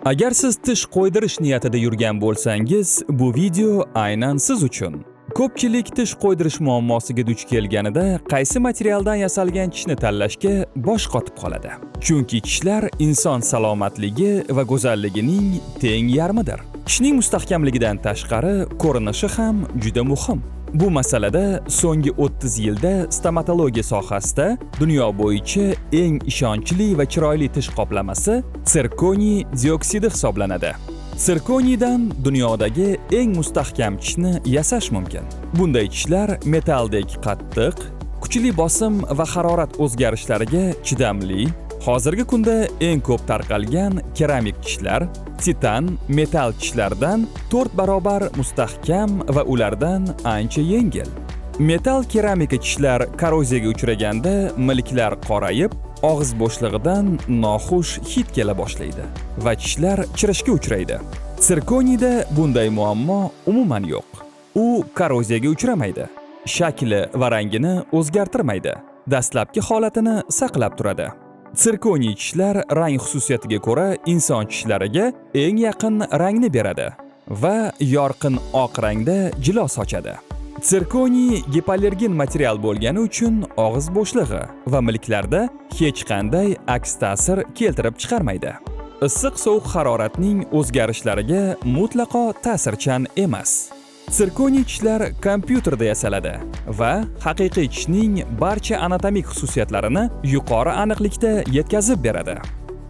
Agar siz tish qo'ydirish niyatida yurgan bo'lsangiz, bu video aynan siz uchun. Ko'pchilik tish qo'ydirish muammosiga duch kelganida qaysi materialdan yasalgan tishni tanlashga bosh qotib qoladi. Chunki tishlar inson salomatligi va go'zalligining teng yarmidir. Tishning mustahkamligidan tashqari ko'rinishi ham juda muhim. Bu masalada so'nggi 30 yilda stomatologiya sohasida dunyo bo'yicha eng ishonchli va chiroyli tish qoplamasi sirkoniy dioksidi hisoblanadi. Sirkoniydan dunyodagi eng mustahkam tishni yasash mumkin. Bunday tishlar metaldek qattiq, kuchli bosim va harorat o'zgarishlariga chidamli. Hozirgi kunda eng ko'p tarqalgan keramik tishlar titan metal tishlardan 4 barobar mustahkam va ulardan ancha yengil. Metal keramika tishlar korroziyaga uchraganda milklar qorayib, og'iz bo'shlig'idan noxush hid kela boshlaydi va tishlar chirishga uchraydi. Sirkoniyda bunday muammo umuman yo'q. U korroziyaga uchramaydi, shakli va rangini o'zgartirmaydi, dastlabki holatini saqlab turadi. Sirkoniy tishlar rang xususiyatiga ko'ra inson tishlariga eng yaqin rangni beradi va yorqin oq rangda jilo sochadi. Sirkoniy gipoallergen material bo'lgani uchun og'iz bo'shlig'i va milklarda hech qanday aks ta'sir keltirib chiqarmaydi. Issiq-sovuq haroratning o'zgarishlariga mutlaqo ta'sirchan emas. Sirkoniy tishlar kompyuterda yasaladi va haqiqiy tishning barcha anatomik xususiyatlarini yuqori aniqlikda yetkazib beradi.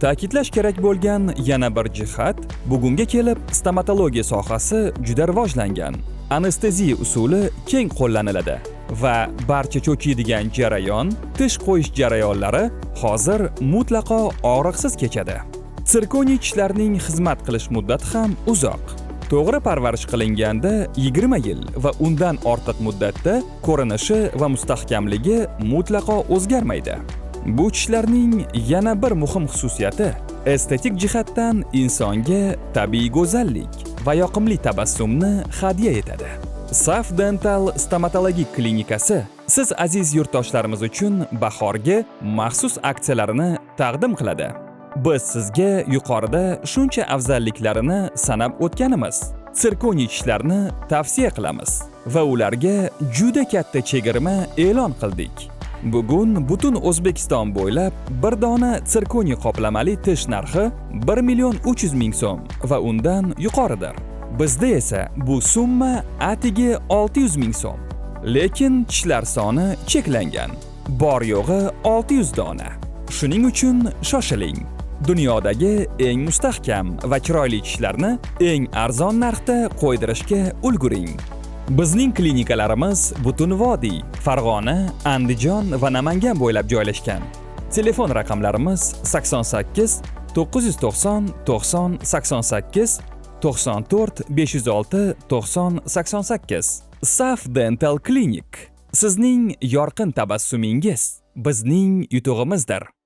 Ta'kidlash kerak bo'lgan yana bir jihat, bugunga kelib stomatologiya sohasi juda rivojlangan. Anesteziya usuli keng qo'llaniladi va barcha cho'chiydigan jarayon, tish qo'yish jarayonlari hozir mutlaqo og'riqsiz kechadi. Sirkoniy tishlarning xizmat qilish muddati ham uzoq. To'g'ri parvarish qilinganda 20 yil va undan ortiq muddatda ko'rinishi va mustahkamligi mutlaqo o'zgarmaydi. Bu tishlarning yana bir muhim xususiyati estetik jihatdan insonga tabiiy go'zallik va yoqimli tabassumni hadya etadi. Saf Dental stomatologik klinikasi siz aziz yurtdoshlarimiz uchun bahorgi maxsus aksiyalarini taqdim qiladi. Biz sizga yuqorida shuncha afzalliklarini sanab o'tganimiz sirkoniy tishlarni tavsiya qilamiz va ularga juda katta chegirma e'lon qildik. Bugun butun O'zbekiston bo'ylab bir dona sirkoniy qoplamali tish narxi 1 300 000 so'm va undan yuqoridir. Bizda esa bu summa atigi 600 000 so'm. Lekin tishlar soni cheklangan. Bor yo'g'i 600 dona. Shuning uchun shoshiling. Dunyodagi eng mustahkam va chiroyli tishlarni eng arzon narxda qo'ydirishga ulguring. Bizning klinikalarimiz butun vodiy, Farg'ona, Andijon va Namangan bo'ylab joylashgan. Telefon raqamlarimiz 88 990 90 88 94 506 90 88. Saf Dental Clinic. Sizning yorqin tabassumingiz bizning yutug'imizdir.